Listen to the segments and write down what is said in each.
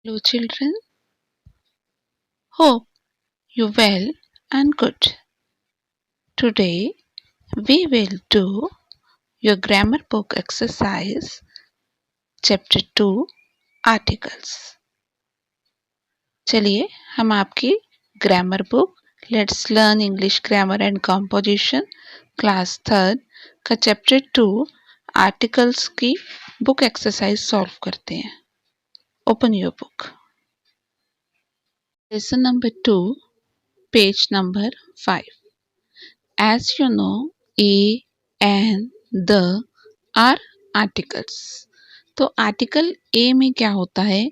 Hello children, hope you well and good. Today we will do your grammar book exercise chapter 2 articles. चलिए हम आपकी grammar book let's learn English grammar and composition class 3 का chapter 2 articles की book exercise solve करते हैं. Open your book. Lesson number 2 page number 5. As you know, a and the are articles. तो article a में क्या होता है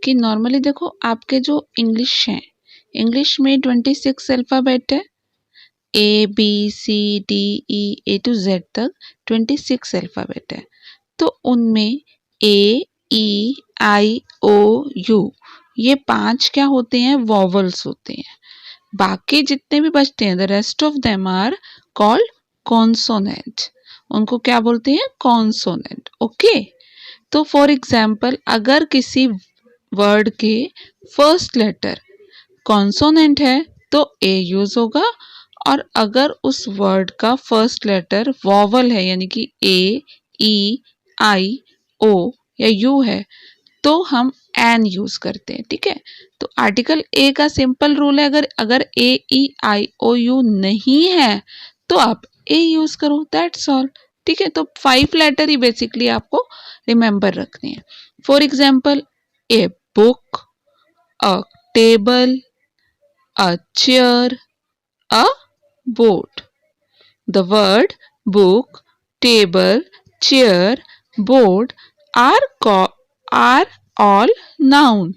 कि नॉर्मली देखो आपके जो इंग्लिश हैं, इंग्लिश में 26 अल्फ़ाबेट है, A B C D E A to Z तक 26 अल्फ़ाबेट है. तो उनमें ए ई आई ओ यू ये 5 क्या होते हैं? वॉवल्स होते हैं. बाकी जितने भी बचते हैं the rest of them are called consonant. उनको क्या बोलते हैं? कॉन्सोनेंट. ओके. तो फॉर एग्जाम्पल अगर किसी वर्ड के फर्स्ट लेटर कॉन्सोनेंट है तो ए यूज होगा, और अगर उस वर्ड का फर्स्ट लेटर वॉवल है यानी कि ए ई आई ओ या यू है तो हम एन यूज करते हैं. ठीक है. तो आर्टिकल ए का सिंपल रूल है, अगर अगर ए ई आई ओ यू नहीं है तो आप ए यूज करो, दैट्स ऑल. ठीक है. तो 5 लेटर ही बेसिकली आपको रिमेंबर रखने हैं. For example a book, a table, a chair, a board. The word book, table, chair, board are all noun.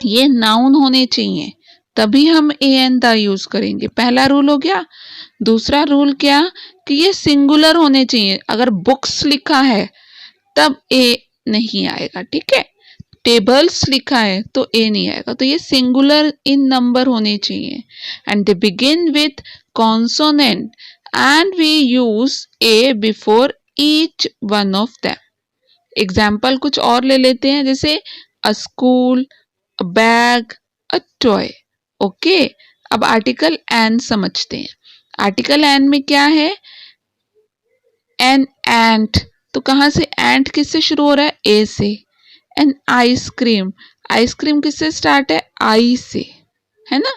ये नाउन होने चाहिए तभी हम ए एन द यूज करेंगे. पहला रूल हो गया. दूसरा रूल क्या कि ये सिंगुलर होने चाहिए. अगर बुक्स लिखा है तब ए नहीं आएगा. ठीक है. टेबल्स लिखा है तो ए नहीं आएगा. तो ये सिंगुलर इन नंबर होने चाहिए and they begin with consonant and we use a before each one of them. Example कुछ और ले लेते हैं, जैसे a school, a bag, a toy. Okay. अब आर्टिकल एन समझते हैं. आर्टिकल एन में क्या है? An ant. तो कहाँ से? एंट किससे शुरू हो रहा है? ए से. An ice cream. आइसक्रीम किससे स्टार्ट है? आई से, है ना.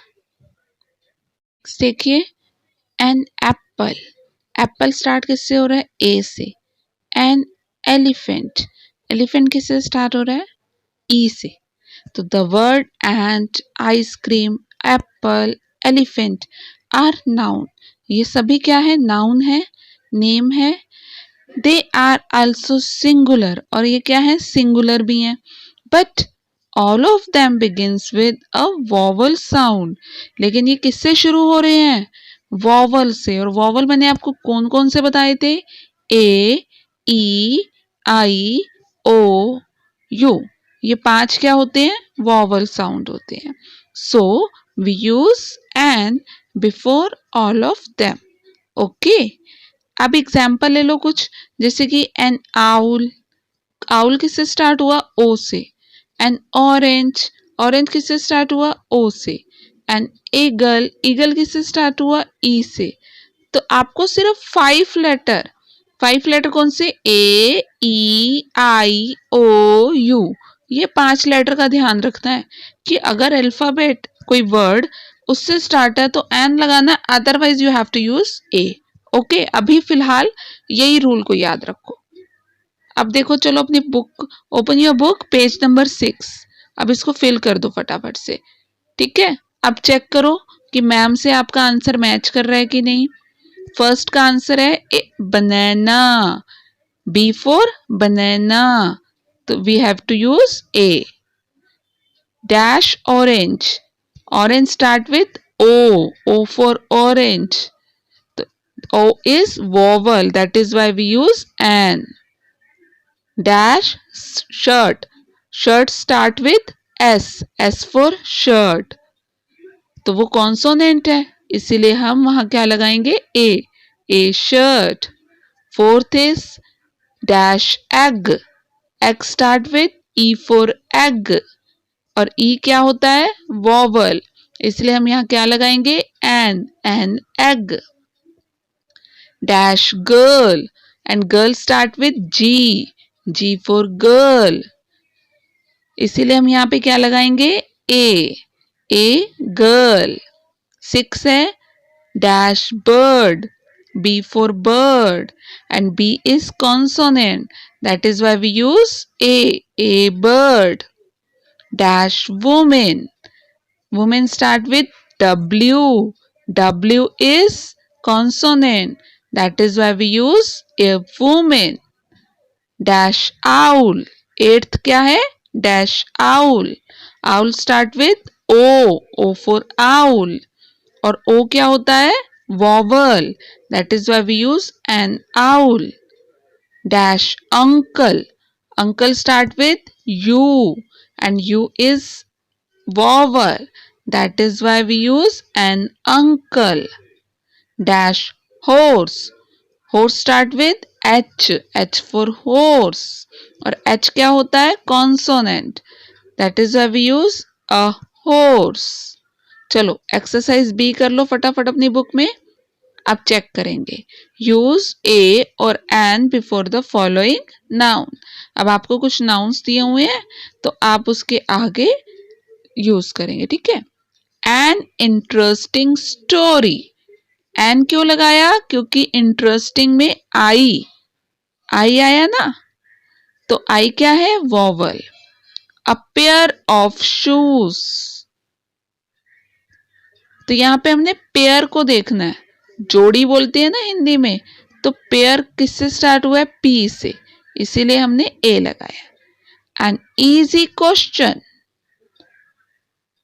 देखिए एन एप्पल. एप्पल स्टार्ट किससे हो रहा है? ए से. An elephant. एलिफेंट किससे स्टार्ट हो रहा है? ई से. तो the word ant, ice cream, apple, elephant are noun. ये सभी क्या है? नाउन है, नेम है. They are also singular. और ये क्या है? सिंगुलर भी है. But all of them begins with a vowel sound. लेकिन ये किससे शुरू हो रहे हैं? वॉवल से. और वॉवल मैंने आपको कौन कौन से बताए थे? A E I O U. ये 5 क्या होते हैं? वॉवल साउंड होते हैं. So we use an before all of them. Okay. अब एग्जाम्पल ले लो कुछ, जैसे कि एन आउल. आउल किससे स्टार्ट हुआ? ओ से. An orange. ऑरेंज किससे स्टार्ट हुआ? ओ से. An eagle. ईगल किससे स्टार्ट हुआ? ई से. तो आपको सिर्फ 5 लेटर कौन से? ए ई आई ओ यू. ये 5 लेटर का ध्यान रखना है कि अगर अल्फाबेट कोई वर्ड उससे स्टार्ट है तो एन लगाना, otherwise you have to use a. Okay. अभी फिलहाल यही रूल को याद रखो. अब देखो, चलो अपनी book, open your book page number 6. अब इसको फिल कर दो फटाफट से. ठीक है. अब चेक करो कि मैम से आपका आंसर मैच कर रहा है कि नहीं. फर्स्ट का आंसर है बनाना. B for banana. तो we have to use a. Dash orange. Orange start with O. O for orange. तो O is vowel, that is why we use an. Dash shirt. Shirt start with S. S for shirt. तो वो consonant है इसीलिए हम वहां क्या लगाएंगे? A. A shirt. Fourth is dash egg. Egg start with E for egg. और E क्या होता है? वॉवल, इसलिए हम यहाँ क्या लगाएंगे? An egg. Dash girl, and girl start with G for girl, इसीलिए हम यहाँ पे क्या लगाएंगे? A girl. 6 है dash bird, B for bird, and B is consonant, that is why we use a bird. Dash woman, woman start with W is consonant, that is why we use a woman. Dash owl, eighth क्या है? Dash owl start with O for owl, और O क्या होता है? Vowel, that is why we use an owl. Dash uncle start with U, and U is vowel, that is why we use an uncle. Dash horse start with H for horse, और H क्या होता है? Consonant, that is why we use a horse. चलो exercise B कर लो फटाफट अपनी book में। आप चेक करेंगे, यूज ए और an before the following noun. अब आपको कुछ नाउन्स दिए हुए हैं तो आप उसके आगे यूज करेंगे, ठीक है। एन इंटरेस्टिंग स्टोरी, एन क्यों लगाया? क्योंकि इंटरेस्टिंग में आई आया ना, तो आई क्या है? Vowel. A pair of shoes, तो यहाँ पे हमने पेयर को देखना है, जोड़ी बोलते हैं ना हिंदी में, तो पेयर किससे स्टार्ट हुआ है? पी से, इसीलिए हमने ए लगाया। एन इजी क्वेश्चन,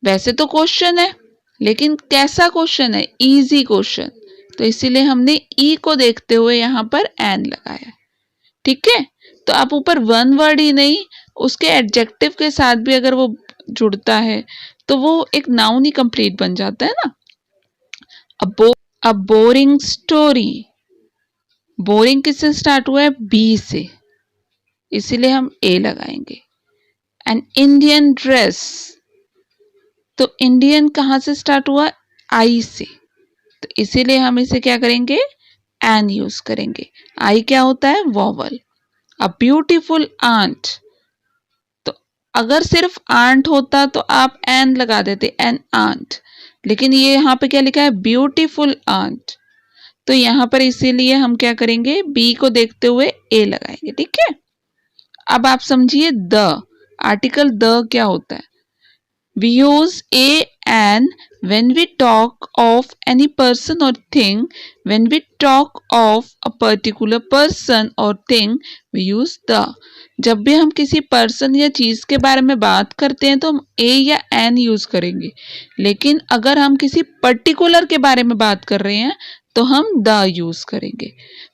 वैसे तो क्वेश्चन है लेकिन कैसा क्वेश्चन है? इजी क्वेश्चन, तो इसीलिए हमने ई को देखते हुए यहाँ पर एन लगाया, ठीक है। तो आप ऊपर वन वर्ड ही नहीं, उसके एडजेक्टिव के साथ भी अगर वो जुड़ता है तो वो एक नाउन ही कंप्लीट बन जाता है ना। अ बोरिंग स्टोरी, बोरिंग किससे स्टार्ट हुआ है? बी से, इसीलिए हम ए लगाएंगे। एन इंडियन ड्रेस, तो इंडियन कहाँ से स्टार्ट हुआ? आई से, तो इसीलिए हम इसे क्या करेंगे? एन यूज करेंगे। आई क्या होता है? वॉवल। अ ब्यूटीफुल आंट, तो अगर सिर्फ आंट होता तो आप एन लगा देते, एन आंट, लेकिन ये यहाँ पे क्या लिखा है? ब्यूटीफुल आंट, तो यहाँ पर इसीलिए हम क्या करेंगे? बी को देखते हुए ए लगाएंगे, ठीक है। अब आप समझिए द, आर्टिकल द क्या होता है? We use a and when we talk of any person or thing. When we talk of a particular person or thing, we use the. जब भी हम किसी पर्सन या चीज के बारे में बात करते हैं तो हम ए या एन यूज करेंगे, लेकिन अगर हम किसी पर्टिकुलर के बारे में बात कर रहे हैं तो हम द यूज करेंगे।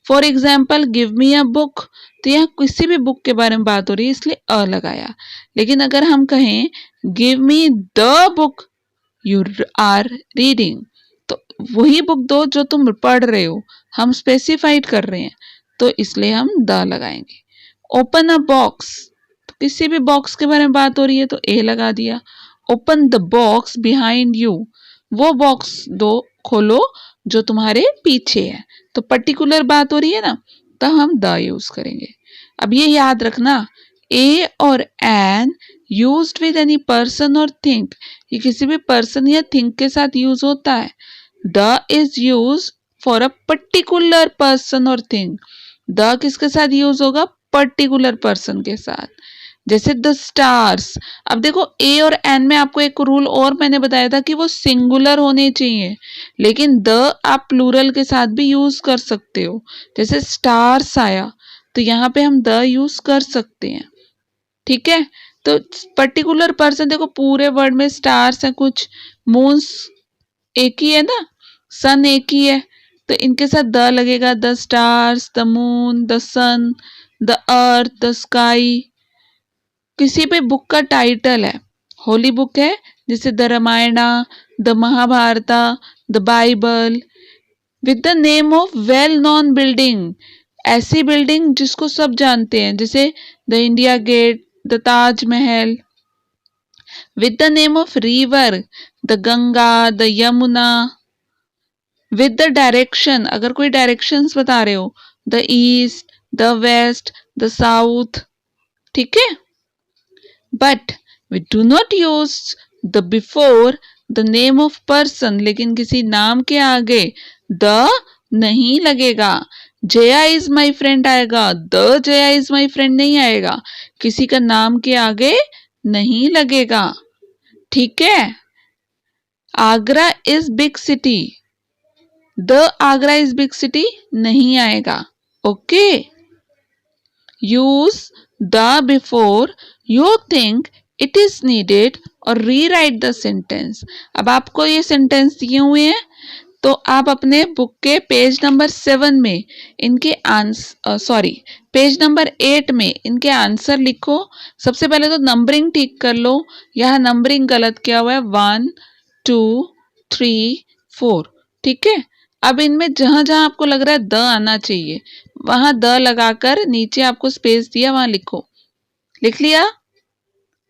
For example give me a book, तो यहाँ किसी भी बुक के बारे में बात हो रही है इसलिए अ लगाया, लेकिन अगर हम कहें give me the book you are reading, तो वही बुक दो जो तुम पढ़ रहे हो, हम स्पेसिफाइड कर रहे हैं तो इसलिए हम द लगाएंगे। ओपन अ बॉक्स, तो किसी भी बॉक्स के बारे में बात हो रही है तो ए लगा दिया। Open the box behind you, वो बॉक्स दो खोलो जो तुम्हारे पीछे है, तो पर्टिकुलर बात हो रही है ना, तो हम द यूज करेंगे। अब ये याद रखना, ए और an used with any person और थिंग, ये किसी भी पर्सन या थिंग के साथ यूज होता है। The is use for a particular person और थिंग, द किसके साथ यूज होगा? पर्टिकुलर पर्सन के साथ। जैसे द स्टार्स, अब देखो ए और एन में आपको एक रूल और मैंने बताया था कि वो सिंगुलर होने चाहिए, लेकिन द आप प्लूरल के साथ भी यूज कर सकते हो। जैसे स्टार्स आया तो यहाँ पे हम द यूज कर सकते हैं, ठीक है। तो पर्टिकुलर पर्सन, देखो पूरे वर्ड में स्टार्स है, कुछ मून्स एक ही है ना, सन एक ही है, तो इनके साथ द लगेगा। The stars, the moon, the sun, the earth, the sky. किसी भी बुक का टाइटल है, होली बुक है जैसे the Ramayana, the Mahabharata, the Bible, with the name of well known building, ऐसी बिल्डिंग जिसको सब जानते हैं, जैसे the India Gate, the Taj Mahal. with the name of river, the Ganga, the Yamuna, with the direction, अगर कोई directions बता रहे हो, the east, the west, the south, ठीक है. But we do not use the before the name of person, लेकिन किसी नाम के आगे the नहीं लगेगा. जया इज माई फ्रेंड आएगा, the Jaya is my friend नहीं आएगा, किसी का नाम के आगे नहीं लगेगा. ठीक है. Agra is big city, the Agra is big city नहीं आएगा. Okay. Use the before you think it is needed और रीराइट द सेंटेंस. अब आपको ये सेंटेंस दिए हुए हैं, तो आप अपने बुक के पेज नंबर 7 में इनके आंसर पेज नंबर 8 में इनके आंसर लिखो. सबसे पहले तो नंबरिंग ठीक कर लो, यहाँ नंबरिंग गलत किया हुआ है, 1 2 3 4. ठीक है. अब इनमें जहां जहां आपको लग रहा है द आना चाहिए, वहां द लगाकर नीचे आपको स्पेस दिया वहां लिखो. लिख लिया.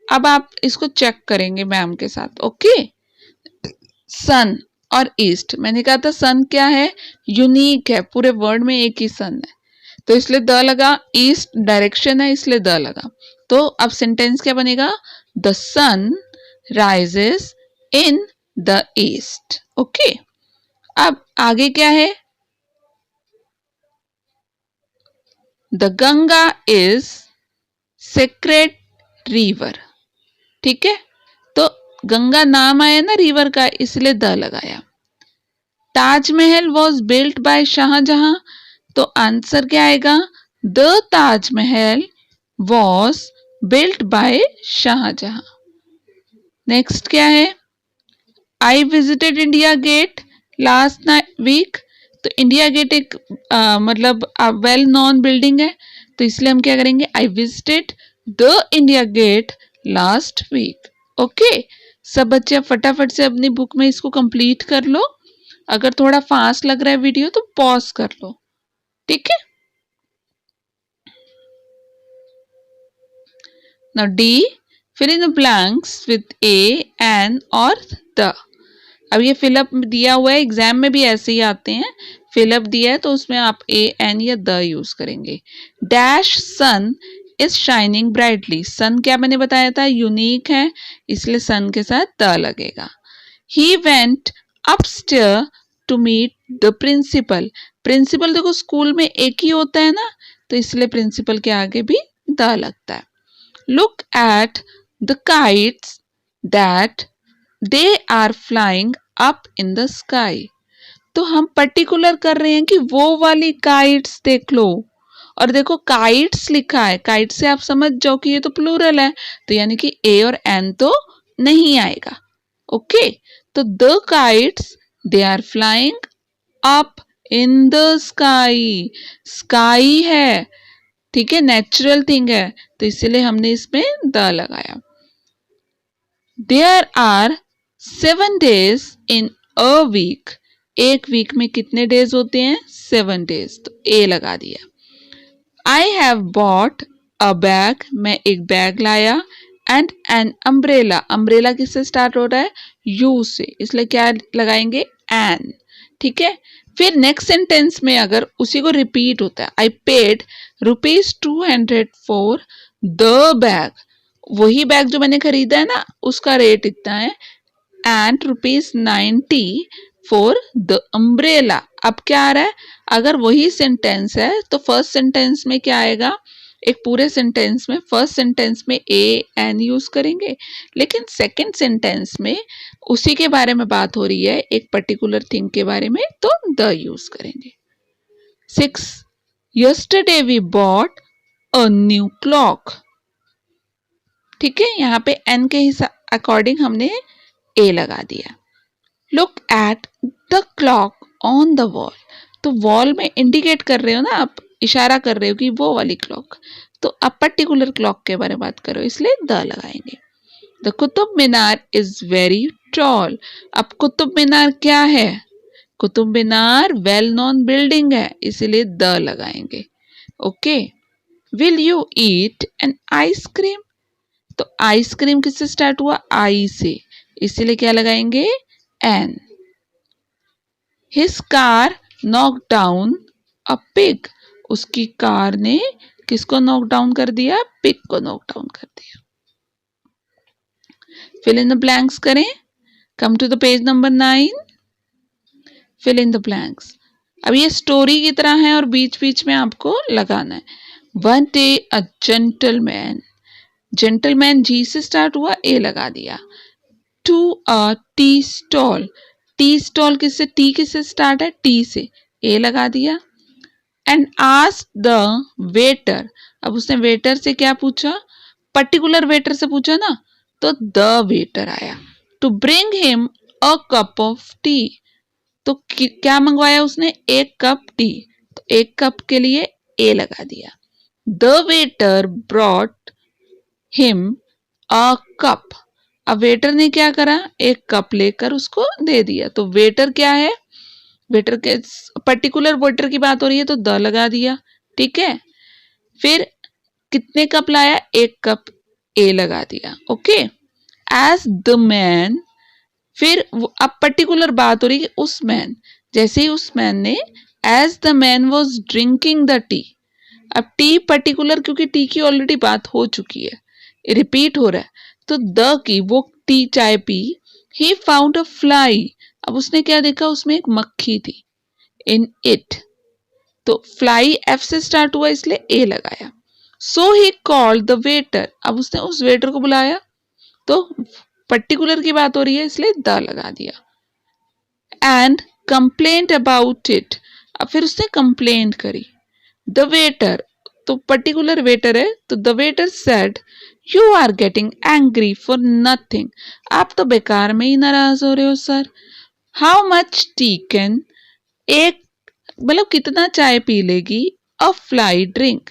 अब आप इसको चेक करेंगे मैम के साथ. ओके. सन और ईस्ट, मैंने कहा था सन क्या है, यूनिक है, पूरे वर्ल्ड में एक ही सन है, तो इसलिए द लगा. ईस्ट डायरेक्शन है इसलिए द लगा. तो अब सेंटेंस क्या बनेगा, the sun rises in the east. Okay. अब आगे क्या है, the Ganga is sacred river. ठीक है. तो गंगा नाम आया ना रिवर का, इसलिए द लगाया. Taj Mahal was built by Shah Jahan, तो आंसर क्या आएगा, the Taj Mahal was built by Shah Jahan. Next क्या है, I visited India Gate last week. तो इंडिया गेट एक मतलब वेल नोन बिल्डिंग है, तो इसलिए हम क्या करेंगे, I visited the India Gate last week. Okay. सब बच्चे फटाफट से अपनी बुक में इसको कंप्लीट कर लो. अगर थोड़ा फास्ट लग रहा है वीडियो तो पॉज कर लो. ठीक है. Now D, fill in the blanks with a, an और द. अब ये फिलअप दिया हुआ है, एग्जाम में भी ऐसे ही आते हैं. फिलअप दिया है तो उसमें आप ए, एन या द यूज करेंगे. Dash sun is shining brightly. Sun क्या मैंने बताया था, यूनिक है, इसलिए सन के साथ द लगेगा. He went upstair to meet the principal. Principal देखो स्कूल में एक ही होता है ना, तो इसलिए प्रिंसिपल के आगे भी द लगता है. Look at the kites that they are flying up in the sky. तो हम पर्टिकुलर कर रहे हैं कि वो वाली काइट्स देख लो, और देखो काइट्स लिखा है, काइट से आप समझ जाओ कि ये तो प्लूरल है, तो यानी कि ए और एन तो नहीं आएगा. ओके. तो the kites they are flying up in the sky. Sky है, ठीक है, नेचुरल थिंग है, तो इसलिए हमने इसमें द लगाया. There are 7 days in a week. एक वीक में कितने डेज होते हैं, 7 days, तो ए लगा दिया. I have bought a bag, मैं एक बैग लाया. एंड एन अम्ब्रेला, अम्ब्रेला किससे स्टार्ट हो रहा है, यू से, इसलिए क्या लगाएंगे, एन. ठीक है. फिर नेक्स्ट सेंटेंस में अगर उसी को रिपीट होता है, I paid ₹200 for the bag. वही बैग जो मैंने खरीदा है ना, उसका रेट इतना है. And ₹90 for the umbrella. अब क्या आ रहा है, अगर वही सेंटेंस है तो फर्स्ट सेंटेंस में क्या आएगा, एक पूरे सेंटेंस में फर्स्ट सेंटेंस में ए, एन यूज करेंगे, लेकिन सेकंड सेंटेंस में उसी के बारे में बात हो रही है, एक पर्टिकुलर थिंग के बारे में, तो द यूज करेंगे. 6, yesterday we bought a new clock. ठीक है. यहाँ पे एन के अकॉर्डिंग हमने ए लगा दिया. Look at the clock on the wall. तो वॉल में इंडिकेट कर रहे हो ना आप, इशारा कर रहे हो कि वो वाली क्लॉक, तो आप पर्टिकुलर क्लॉक के बारे में बात करो, इसलिए द लगाएंगे. The Qutub Minar is very tall. अब कुतुब मीनार क्या है, Qutub Minar well known building है, इसीलिए द लगाएंगे. Okay. Will you eat an ice cream. तो आइसक्रीम किससे स्टार्ट हुआ? आई से, इसीलिए क्या लगाएंगे? An. His car knock down a pig, उसकी कार ने किसको नॉक डाउन कर दिया? पिग को नॉक डाउन कर दिया। फिल इन द ब्लैंक्स करें। Come to the page number 9, fill in the blanks. अब ये स्टोरी की तरह है और बीच बीच में आपको लगाना है। One day a gentleman, gentleman G से स्टार्ट हुआ, ए लगा दिया। To a tea stall, tea stall किससे, टी किससे स्टार्ट है? टी से, ए लगा दिया। एंड आस्क द वेटर, अब उसने वेटर से क्या पूछा? पर्टिकुलर वेटर से पूछा ना, तो द वेटर आया। To bring him a cup of tea, तो क्या मंगवाया उसने? एक कप टी, तो एक कप के लिए ए लगा दिया। The waiter brought him a cup, अब वेटर ने क्या करा? एक कप लेकर उसको दे दिया। तो वेटर क्या है? वेटर के पर्टिकुलर वेटर की बात हो रही है, तो द लगा दिया। ठीक है, फिर कितने कप लाया? एक कप, ए लगा दिया। ओके। एज द मैन, फिर अब पर्टिकुलर बात हो रही है कि उस मैन, जैसे ही उस मैन ने, as the man was drinking the tea, अब टी पर्टिकुलर, क्योंकि टी की ऑलरेडी बात हो चुकी है, रिपीट हो रहा है, तो द की वो टी चाय P. He found a fly, अब उसने क्या देखा? उसमें एक मक्खी थी। इन इट, तो फ्लाई एफ से स्टार्ट हुआ इसलिए ए लगाया। सो ही कॉल्ड द वेटर, अब उसने उस वेटर को बुलाया, तो पर्टिकुलर की बात हो रही है इसलिए द लगा दिया। एंड कंप्लेंट अबाउट इट, अब फिर उसने कंप्लेंट करी। द वेटर, तो पर्टिकुलर वेटर है, तो the waiter said you are getting angry for nothing, आप तो बेकार में ही नाराज हो रहे हो sir. How much tea can, एक मतलब कितना चाय पी लेगी अ फ्लाई ड्रिंक,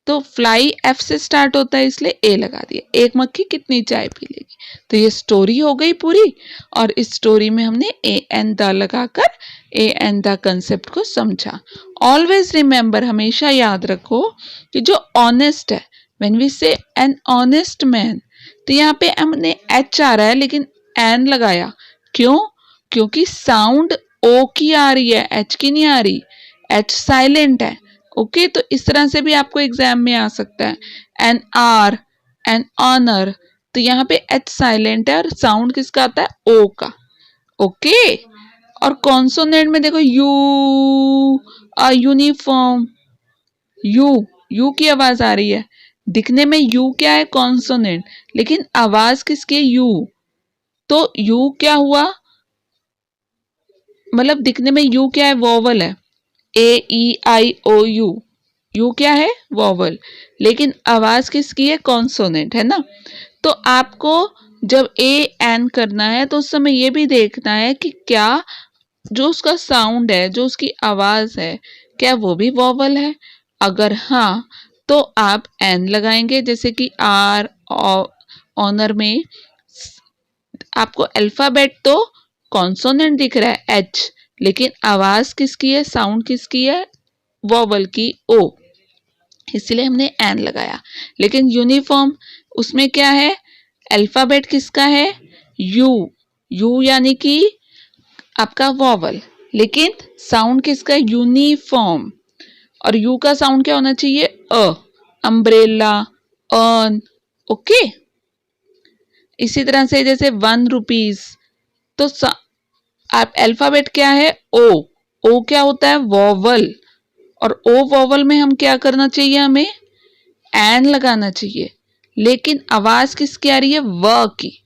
तो फ्लाई एफ से स्टार्ट होता है इसलिए ए लगा दिया। एक मक्खी कितनी चाय पी लेगी। तो ये स्टोरी हो गई पूरी, और इस स्टोरी में हमने ए एन द लगाकर ए एन द कंसेप्ट को समझा। ऑलवेज रिमेंबर, हमेशा याद रखो कि जो ऑनेस्ट है, व्हेन वी से एन ऑनेस्ट मैन, तो यहाँ पे हमने एच आ रहा है लेकिन एन लगाया, क्यों? क्योंकि साउंड ओ की आ रही है, एच की नहीं आ रही, एच साइलेंट है। ओके, तो इस तरह से भी आपको एग्जाम में आ सकता है। एन आर, एन ऑनर, तो यहाँ पे एच साइलेंट है और साउंड किसका आता है? ओ का। ओके, और कॉन्सोनेंट में देखो यू, यूनिफॉर्म, यू, यू की आवाज आ रही है। दिखने में यू क्या है? कॉन्सोनेंट, लेकिन आवाज किसकी है? यू। तो यू क्या हुआ? मतलब दिखने में यू क्या है? वोवल है, ए E I O you, you क्या है? वोवल, लेकिन आवाज किसकी है? कॉन्सोनेंट है ना। तो आपको जब ए एन करना है तो उस समय ये भी देखना है कि क्या जो उसका साउंड है, जो उसकी आवाज है, क्या वो भी वोवल है। अगर हाँ, तो आप एन लगाएंगे। जैसे कि आर ऑनर में आपको अल्फाबेट तो कॉन्सोनेंट दिख रहा है एच, लेकिन आवाज किसकी है? साउंड किसकी है? वोवल की, ओ, इसलिए हमने एन लगाया। लेकिन यूनिफॉर्म, उसमें क्या है? अल्फाबेट किसका है? यू, यू यानी कि आपका वोवल, लेकिन साउंड किसका? यूनिफॉर्म, और यू का साउंड क्या होना चाहिए? अ, अम्ब्रेला, अर्न। ओके, इसी तरह से जैसे 1 रुपीज, तो आप अल्फाबेट क्या है? ओ, ओ क्या होता है? वोवल, और ओ वोवल में हम क्या करना चाहिए? हमें एन लगाना चाहिए, लेकिन आवाज किसकी आ रही है? व की।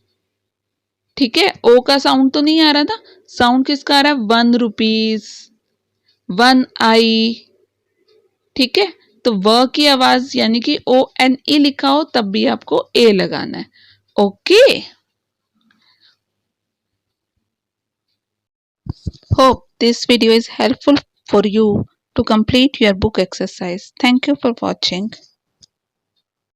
ठीक है, ओ का साउंड तो नहीं आ रहा था, साउंड किसका आ रहा है? 1 रुपीज, 1 आई। ठीक है, तो व की आवाज यानी कि ओ एन ई लिखा हो तब भी आपको ए लगाना है। Okay, hope this video is helpful for you to complete your book exercise. Thank you for watching.